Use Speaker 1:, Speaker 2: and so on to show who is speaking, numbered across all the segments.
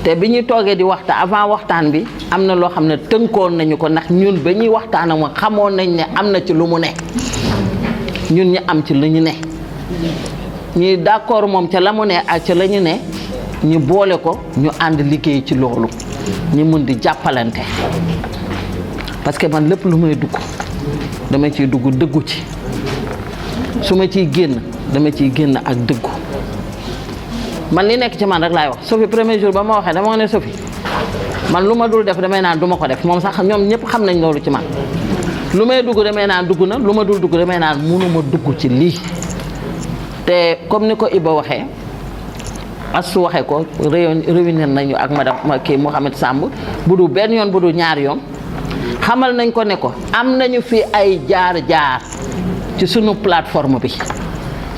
Speaker 1: te bi ñuy toogee di waxtaan avant waxtaan bi am na loo xam ne tënkoon nañu ko ndax ñun ba ñuy waxtaan ak moom xamoon nañ ne am na ci lu mu ne ñun ñu am ci lu ñu ne ñuy d'accord moom ca la mu ne ak ca la ñu ne ñu boole ko ñu ànd liggéey ci loolu ñu mun di jàppalante parce que man lépp lu may dugg dama ciy dugg dëggu ci su ma ciy génn dama ciy génn ak dëggu man li nekk ci man rek laay wax Sophie premier jour ba ma waxee dama ne Sophie man lu ma dul def damay naan du ma ko def moom sax ñoom ñëpp xam nañ loolu ci man lu may dugg damay naan dugg na lu ma dul dugg damay naan mënuma dugg ci lii te comme ni ko Iba waxee Astou waxee ko réunir nañu ak madame kii Mouhamed Samb bu du benn yoon bu du ñaari yoon xamal nañ ko ne ko am nañu fi ay jaar-jaar ci sunu plateforme bi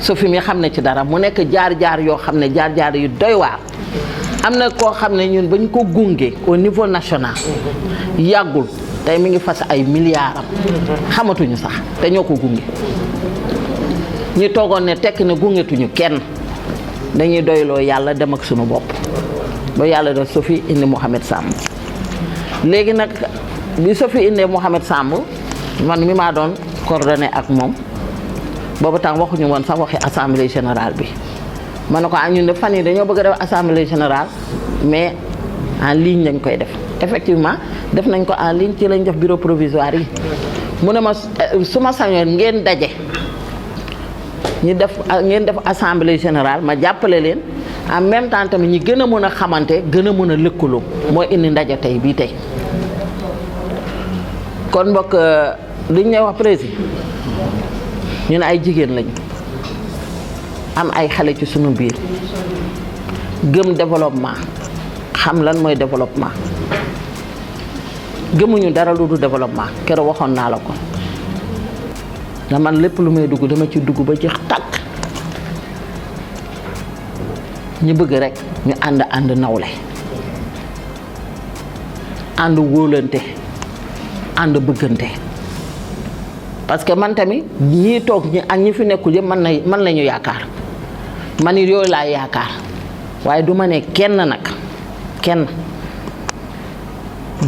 Speaker 1: Sophie mi xam ne ci dara mu nekk jaar-jaar yoo xam ne jaar-jaar yu doy waar am na koo xam ne ñun bañ ko gunge au niveau national yàggul tey mi ngi fas ay milliards am xamatuñu sax te ñoo ko gunge ñu toogoon ne tekk ne gungetuñu kenn dañuy doyloo yàlla dem ak sunu bopp ba yàlla def Sophie indi Mouhamed Samb léegi nag bi Sophie indee Mouhamed Samb man mi maa doon coordonné ak moom boobu temps waxuñu woon sax waxi assemblée générale bi ma ne ko ñun de fan yi dañoo bëgg a def assemblée générale mais en ligne lañ koy def effectivement def nañ ko en ligne ci lañ def bureau provisoire yi mu ne ma su ma sañoon ngeen daje ngeen def assemblée générale ma jàppale leen en même temps tamit ñi gën a mën a xamante gën a mën a lëkkaloo mooy indi ndaje tey bii tey kon mbokk liñ ñuy wax président ñu ne ay jigéen lañu am ay xale ci sunu biir gëm développement xam lan mooy développement gëmuñu dara lu du développement keroog waxoon naa la ko da man lépp lu may dugg dama ci dugg ba ci tàkk ñu bëgg rek ñu ànd nawle ànd wóolante ànd bëggante parce que man tamit ñii toog ñi ak ñi fi nekkul yëpp man la ñu yaakaar man it yooyu laa yaakaar waaye du ma ne kenn nag kenn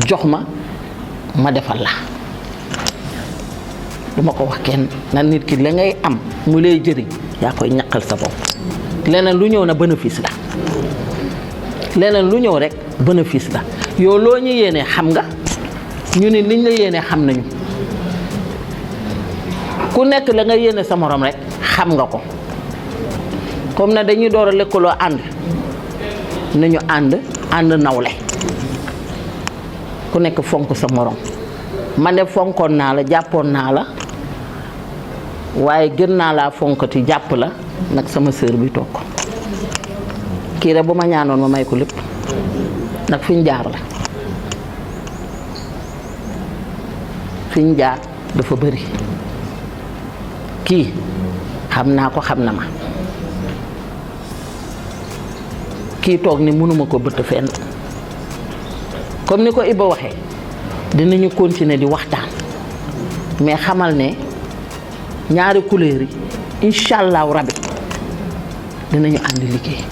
Speaker 1: jox ma defal la du ma ko wax kenn na nit ki la ngay am mu lay jëriñ yaa koy ñaqal sa bopp leneen lu ñëw na bénéfice la leneen lu ñëw rek bénéfice la yow loo ñu yéene xam nga ñu ni liñ la yéene xam nañu ku nekk la nga yéene sa morom rek xam nga ko comme na dañuy door a lëkkaloo ànd nañu ànd nawle ku nekk fonk sa morom man de fonkoon naa la jàppoon naa la waaye gën naa laa fonkati jàpp la nag sama sœur bi toog kii rek bu ma ñaanoon ma may ko lépp nag fi ñu jaar la fi ñu jaar dafa bëri kii xam naa ko xam na ma kii toog ni mënuma ko bëtt fenn comme ni ko Iba waxee dinañu continuer di waxtaan mais xamal ne ñaari couleur yi incha allahu rabi dinañu ànd liggéey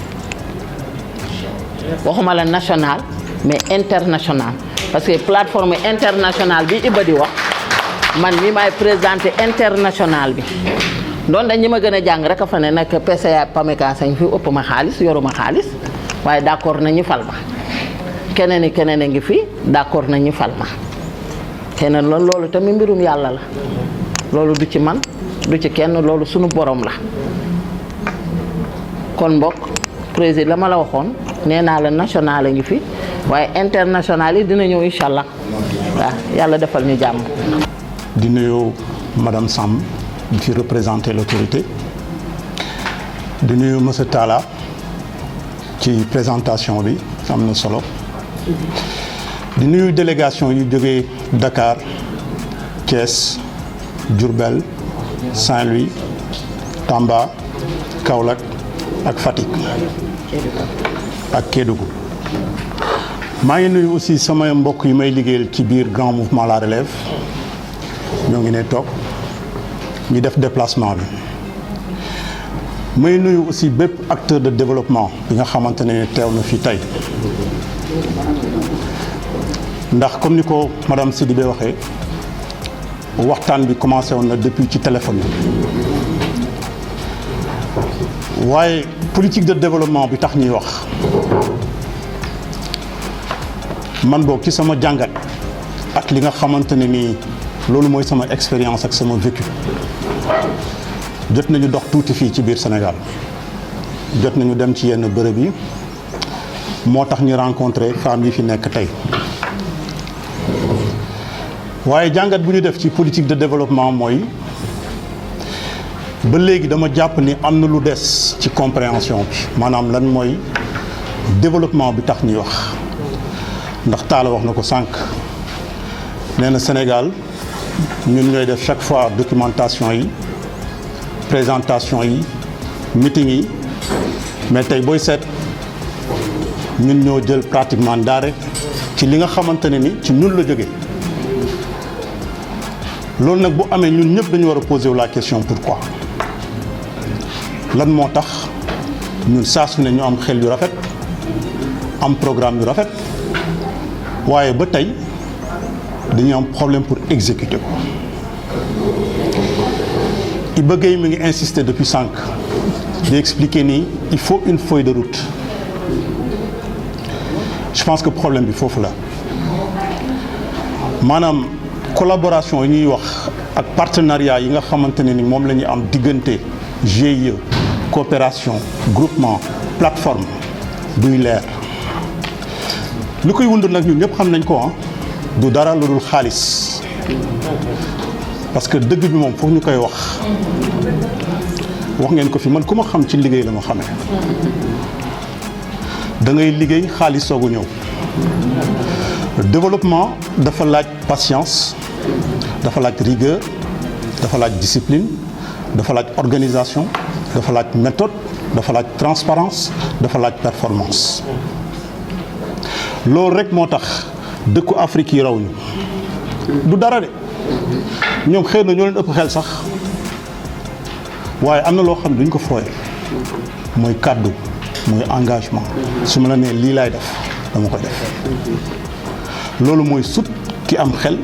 Speaker 1: waxuma la national mais international parce que plateforme internationale bi Iba di wax man mi maay présenté international bi doon dañ ñi ma gën a jàng rek a fa ne nag PCA PAMECA sañ fi ëpp ma xaalis yoruma xaalis waaye d'accord nañu fal ma keneen a ngi fi d'accord nañu fal ma keneen loolu tamit mbirum yàlla la loolu du ci man du ci kenn loolu sunu borom la kon mbokk président la ma la waxoon nee naa la national a ngi fi waaye international yi dina ñëw incha allah waaw yàlla defal ñu jàmm.
Speaker 2: di nuyu madame Samb di fi représenter l'autorité di nuyu monsieur Talla ci présentation bi am na solo di nuyu délégation yu jógee Dakar Thiès Diourbel Saint-Louis Tamba Kaolack ak Fatick ak Kédougou maa ngi nuyu aussi samay mbokk yu may liggéeyal ci biir grand mouvement La Relève ñoo ngi ne toog ñu def déplacement bi may nuyu aussi bépp acteur de développement bi nga xamante ne teew na fi tey ndax comme ni ko madame Sidibé waxee waxtaan bi commencé woon na depuis ci téléphone yi waaye politique de développement bi tax ñuy wax man boog ci sama jàngat ak li nga xamante ne nii loolu mooy sama expérience ak sama vécu jot nañu dox tuuti fii ci biir Sénégal jot nañu dem ci yenn bërëb yi moo tax ñu rencontré femmes yi fi nekk tey waaye jàngat bu ñu def ci politique de développement mooy ba léegi dama jàpp ni am na lu des ci compréhension bi maanaam lan mooy développement bi tax ñuy wax ndax Talla wax na ko sànq nee na Sénégal ñun ñooy def chaque fois documentation yi présentation yi meeting yi mais tey booy seet ñun ñoo jël pratiquement daare ci li nga xamante ne ni ci ñun la jógee loolu nag bu amee ñun ñëpp dañu war a poser wu la question pourquoi lan moo tax ñun saa su ne ñu am xel yu rafet am programme yu rafet waaye ba tey dañu am problème pour exécuter ko Iba Gueye mi ngi insister depuis 5 di expliquer ni il faut une feuille de route je pense que problème bi foofu la maanaam collaboration yi ñuy wax ak partenariat yi nga xamante ne ni moom la ñuy am diggante GIE coopération groupement plateforme duy leer li koy wund nag ñun ñëpp xam nañ ko du dara lu dul xaalis parce que dëgg bi moom foog ñu koy wax ngeen ko fi man ku ma xam ci liggéey la ma xamee da ngay liggéey xaalis soogu ñëw développement dafa laaj patience dafa laaj rigueur dafa laaj discipline dafa laaj organisation dafa laaj méthode dafa laaj transparence dafa laaj performance loolu rek moo tax dëkku Afrique yi raw ñu du dara de ñoom xëy na ñoo leen ëpp xel sax waaye am na loo xam ne duñ ko fooye mooy kàddu mooy engagement su ma la nee lii laay def dama ko def loolu mooy sut ki am xel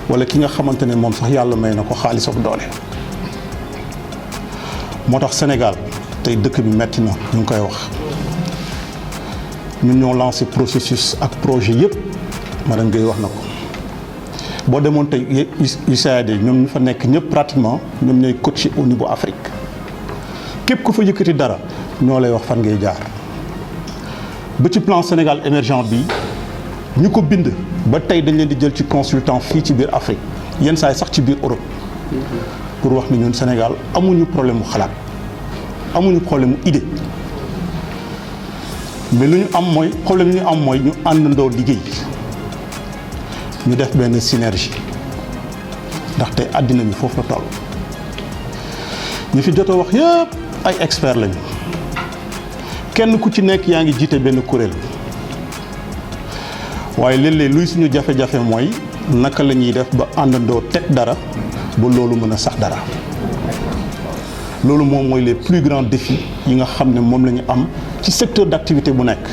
Speaker 2: wala ki nga xamante ne moom sax yàlla may na ko xaalis ak doole moo tax Sénégal tey dëkk bi metti na ñu ngi koy wax ñun ñoo lancé processus ak projet yëpp madame Gueye wax na ko boo demoon tey USAID ñoom ñu fa nekk ñëpp pratiquement ñoom ñooy coaché au niveau Afrique képp ku fa yëkkati dara ñoo lay wax fan ngay jaar ba ci plan Sénégal émergent bi ñu ko bind ba tey dañ leen di jël ci consultant fii ci biir Afrique yenn saa yi sax ci biir Europe pour wax ni ñun Sénégal amuñu problème mu xalaat amuñu problème mu idée mais lu ñu am mooy problème yi ñu am mooy ñu àndandoo liggéey ñu def benn synergie ndax tey àddina bi foofu la toll ñi fi jotoo wax yëpp ay experts lañu kenn ku ci nekk yaa ngi jiite benn kuréel waaye léeg-léeg luy suñu jafe-jafe mooy naka la ñuy def ba àndandoo teg dara ba loolu mën a sax dara loolu moom mooy les plus grands défis yi nga xam ne moom la ñu am ci secteur d'activité bu nekk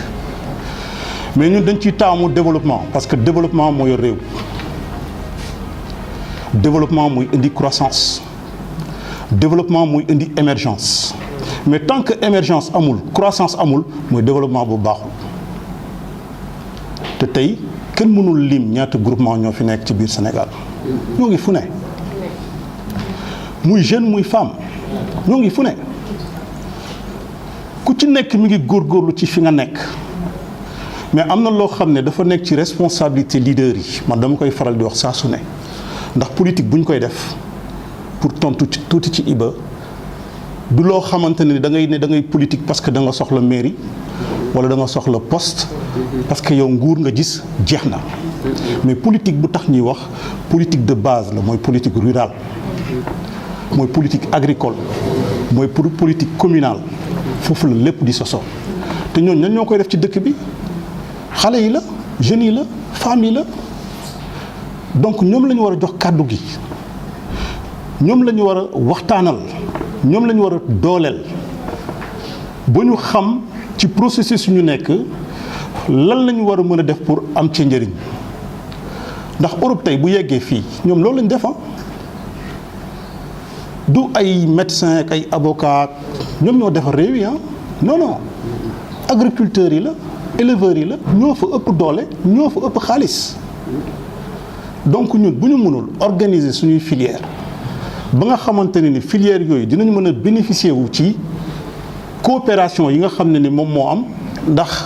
Speaker 2: mais ñun dañ ciy taamu développement parce que développement mooy réew développement mooy indi croissance développement mooy indi émergence mais tant que émergence amul croissance amul mooy développement bu baaxul te tey kenn mënul lim ñaata groupement ñoo fi nekk ci biir Sénégal ñoo ngi fu ne muy jeune muy femme ñoo ngi fu ne ku ci nekk mi ngi góorgóorlu ci fi nga nekk mais am na loo xam ne dafa nekk ci responsabilité leader yi man dama koy faral di wax saa su ne ndax politique bu ñu koy def pour tontu ci tuuti ci Iba du loo xamante ne da ngay politique parce que da nga soxla mairie wala da nga soxla poste parce que yow nguur nga gis jeex na mais politique bu tax ñuy wax politique de base la mooy politique rurale mooy politique agricole mooy pour politique communale foofu la lépp di soso te ñooñu ñan ñoo koy def ci dëkk bi xale yi la jeunes yi la femmes yi la donc ñoom la ñu war a jox kàddu gi ñoom la ñu war a waxtaanal ñoom la ñu war a dooleel ba ñu xam ci processus ñu nekk lan lañu war a mën a def pour am ci njëriñ ndax Europe tey bu yeggee fii ñoom loolu lañ def du ay médecin ak ay avocat ñoom ñoo defar réew yi non agriculteurs yi la éleveurs yi la ñoo fa ëpp doole ñoo fa ëpp xaalis donc ñun bu ñu mënul organiser suñuy filière ba nga xamante ne ni filière yooyu dinañ mën a bénéficier wu ci coopération yi nga xam ne ni moom moo am ndax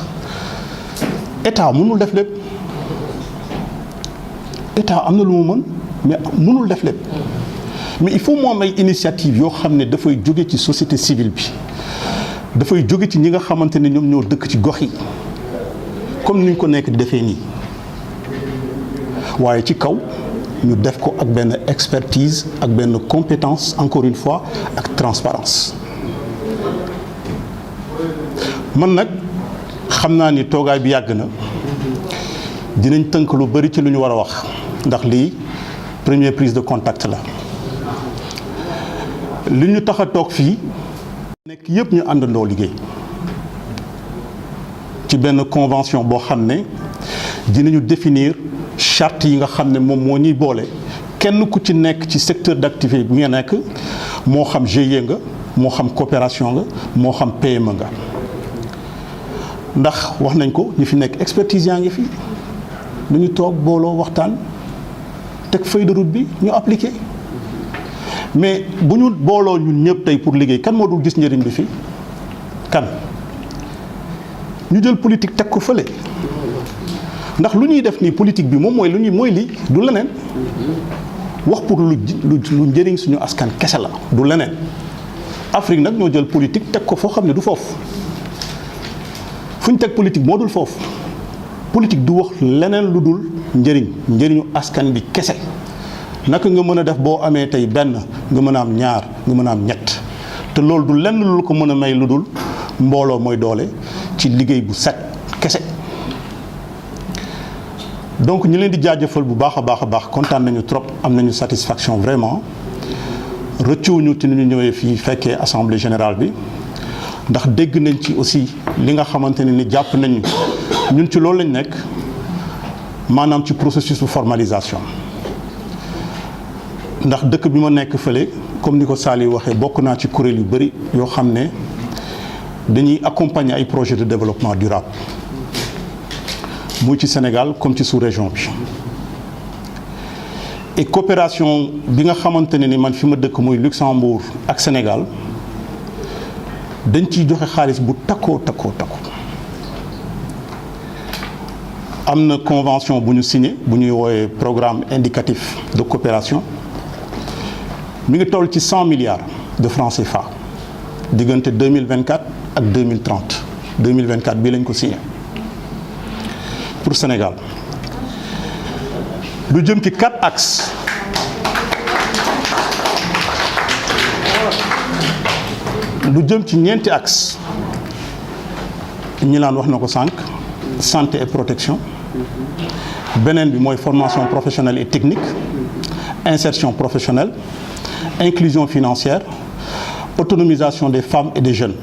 Speaker 2: état mënul def lépp état am na lu mu mën mais mënul def lépp mais il faut mu am ay initiative yoo xam ne dafay jóge ci société civile bi dafay jóge ci ñi nga xamante ne ñoom ñoo dëkk ci gox yi comme ni ñu ko nekk di defee nii waaye ci kaw ñu def ko ak benn expertise ak benn compétence encore une fois ak transparence man nag xam naa ni toogaay bi yàgg na dinañ tënk lu bari ci lu ñu war a wax ndax lii première prise de contact la li ñu tax a toog fii nekk yëpp ñu àndandoo liggéey ci benn convention boo xam ne dinañu définir charte yi nga xam ne moom moo ñuy boole kenn ku ci nekk ci secteur d'activité bi nga nekk moo xam GIE nga moo xam coopération nga moo xam PME nga ndax wax nañ ko ñi fi nekk expertise yaa ngi fi dañu toog booloo waxtaan teg feuille de route bi ñu appliqué mais bu ñu booloo ñun ñëpp tey pour liggéey kan moo dul gis njëriñ bi fi kan ñu jël politique teg ko fële ndax lu ñuy def nii politique bi moom mooy lii du leneen wax pour lu njëriñ suñu askan kese la du leneen Afrique nag ñoo jël politique teg ko foo xam ne du foofu fu ñu teg politique moo dul foofu politique du wax leneen lu dul njëriñu askan bi kese naka nga mën a def boo amee tey benn nga mën a am ñaar nga mën a am ñett te loolu du lenn lu ko mën a may lu dul mbooloo mooy doole ci liggéey bu set kese. donc ñu leen di jaajëfal bu baax a baax kontaan nañu trop am nañu satisfaction vraiment rëccuwuñu ci ni ñu ñëwee fii fekkee assemblée générale bi ndax dégg nañ ci aussi li nga xamante ne ni jàpp nañu ñun ci loolu lañ nekk maanaam ci processus de formalisation ndax dëkk bi ma nekk fële comme ni ko Sali waxee bokk naa ci kuréel yu bëri yoo xam ne dañuy accompagner ay projets de développement durable muy ci Sénégal comme ci sous-région bi et coopération bi nga xamante ne ni man fi ma dëkk muy Luxembourg ak Sénégal dañ ciy joxe xaalis bu takkoo am na convention bu ñu signé bu ñuy woowee programme indicatif de coopération mi ngi toll ci 100 milliards de francs CFA diggante 2024 ak 2030 2024 bii lañ ko signé pour Sénégal lu jëm ci 4 axes lu jëm ci ñeenti axes ñi laan wax na ko sànq santé et protection beneen bi mooy formation professionnelle et technique insertion professionnelle inclusion financière autonomisation des femmes et des jeunes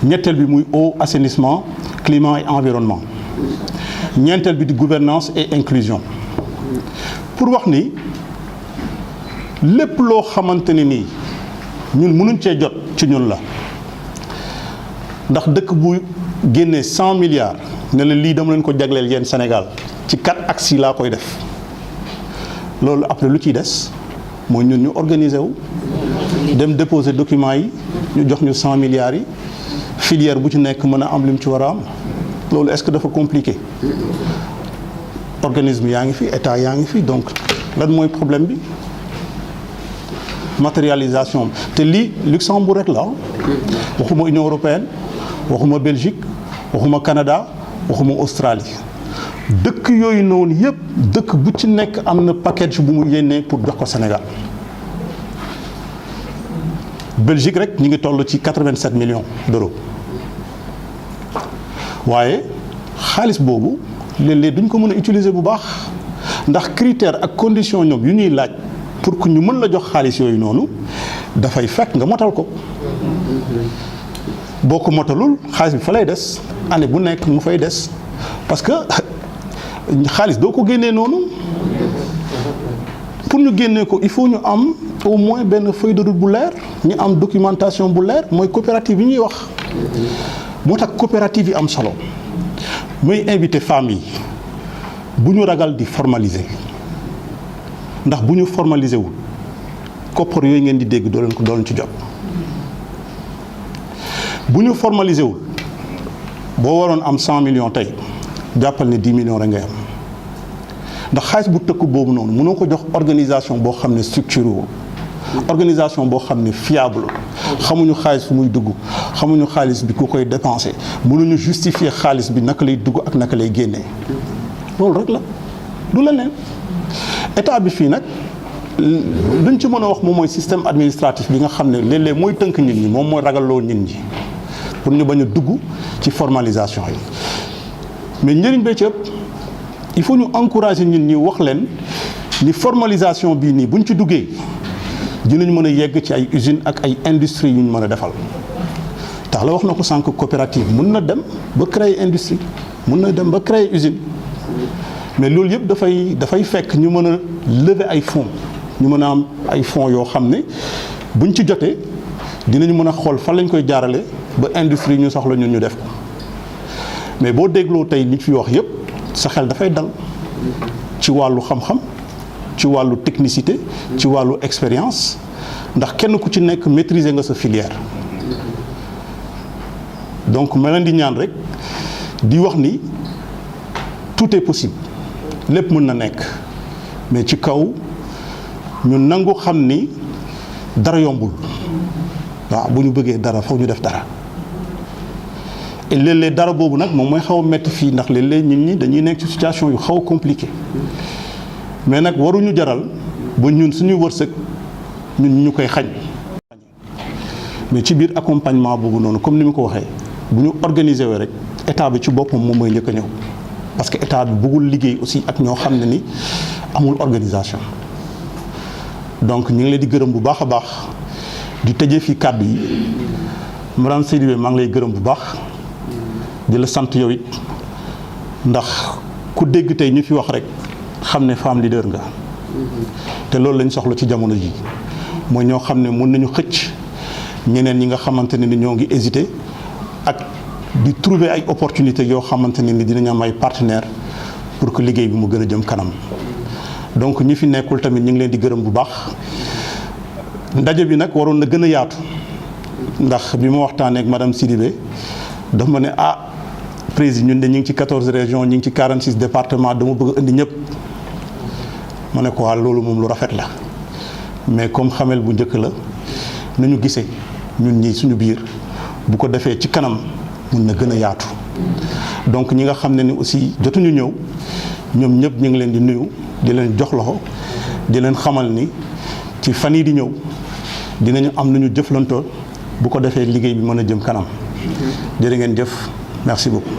Speaker 2: ñetteel bi muy eau assainissement climat et environnement ñeenteel bi di gouvernance et inclusion pour wax ni lépp loo xamante ne nii ñun mënuñ cee jot ci ñun la ndax dëkk bu génnee 100 milliards ne la lii dama leen ko jagleel yéen Sénégal ci 4 axes yi laa koy def loolu après lu ciy des mooy ñun ñu organiser wu dem déposer documents yi ñu jox ñu 100 milliards yi filière bu ci nekk mën a am li mu ci war a am loolu est-ce que dafa compliqué organisme yaa ngi fi état yaa ngi fi donc lan mooy problème bi matérialisation te lii Luxembourg rek la waxuma Union européenne waxuma Belgique waxuma Canada waxuma Australie dëkk yooyu noonu yëpp dëkk bu ci nekk am na package bu mu yénnee pour jox ko Sénégal Belgique rek ñi ngi toll ci 87 millions d'euros waaye xaalis boobu léeg-léeg duñ ko mën a utiliser bu baax ndax critère ak condition ñoom yu ñuy laaj pour que ñu mën la jox xaalis yooyu noonu dafay fekk nga motal ko boo ko motalul xaalis bi fa lay des année bu nekk mu fay des parce que xaalis doo ko génnee noonu pour ñu génnee ko il faut ñu am au moins benn feuille de route bu leer ñu am documentation bu leer mooy coopérative yi ñuy wax moo tax coopérative yi am solo mooy invité femmes yi bu ñu ragal di formaliser ndax bu ñu formaliser wul koppar yooyu ngeen di dégg doo leen ci jot bu ñu formaliser wul boo waroon am 100 millions tey jàppal ne 10 millions rek ngay am ndax xaalis bu tëkk boobu noonu mënoo ko jox organisation boo xam ne structuré wul organisation boo xam ne fiable xamuñu xaalis fu muy dugg xamuñu xaalis bi ku koy dépensé mënuñu justifier xaalis bi naka lay dugg ak naka lay génnee loolu rek la du leneen état bi fii nag luñ ci mën a wax moom mooy système administratif bi nga xam ne léeg-léeg mooy tënk nit ñi moom mooy ragalloo nit ñi pour ñu bañ a dugg ci formalisation yi mais njëriñ bee ci ëpp il faut ñu encourager nit ñi wax leen ni formalisation bii nii buñ ci duggee dinañ mën a yegg ci ay usines ak ay industries yu ñu mën a defal tax la wax na ko sànq coopérative mën na dem ba créer industrie mën na dem ba créer usine mais loolu yëpp dafay fekk ñu mën a lever ay fonds ñu mën a am ay fonds yoo xam ne buñ ci jotee dinañu mën a xool fan lañ koy jaarale ba industrie ñu soxla ñun ñu def ko mais boo dégloo tey li fi wax yëpp sa xel dafay dal ci wàllu xam-xam ci wàllu technicité ci wàllu expérience ndax kenn ku ci nekk maîtriser nga sa filière donc ma leen di ñaan rek di wax ni tout est possible lépp mën na nekk mais ci kaw ñu nangu xam ni dara yombul waaw bu ñu bëggee dara foog ñu def dara et léeg-léeg dara boobu nag moom mooy xaw a métti fii ndax léeg-léeg nit ñi dañuy nekk ci situation yu xaw a compliqué mais nag waruñu jaral ba ñun suñuy wërsëg ñun ñu koy xañ mais ci biir accompagnement boobu noonu comme ni mu ko waxee bu ñu organiser wee rek état bi ci boppam moom mooy njëkk a ñëw parce que état bi bëggul liggéey aussi ak ñoo xam ne ni amul organisation donc ñu ngi leen di gërëm bu baax a baax di tëjee fii kàddu yi madame Sidibé maa ngi lay gërëm bu baax di la sant yow it ndax ku dégg tey ñu fi wax rek xam ne femme leader nga te loolu lañ soxla ci jamono ji mooy ñoo xam ne mën nañu xëcc ñeneen ñi nga xamante ne ni ñoo ngi hésité ak di trouver ay opportunités yoo xamante ne ni dinañ am ay partenaires pour que liggéey bi mu gën a jëm kanam donc ñi fi nekkul tamit ñu ngi leen di gërëm bu baax ndaje bi nag waroon na gën a yaatu ndax bi ma waxtaanee ak madame Sidibé dafa ma ne président ñun de ñu ngi ci 14 régions ñu ngi ci 46 départements dama bëgg indi ñëpp ma ne ko loolu moom lu rafet la mais comme xamel bu njëkk la nañu gisee ñun ñi suñu biir bu ko defee ci kanam mun na gën a yaatu donc ñi nga xam ne ni aussi jotuñu ñëw ñoom ñëpp ñu ngi leen di nuyu di leen jox loxo di leen xamal ni ci fan yi di ñëw dinañu am nañu jëflantoo bu ko defee liggéey bi mën a jëm kanam jërë ngeen jëf merci beaucoup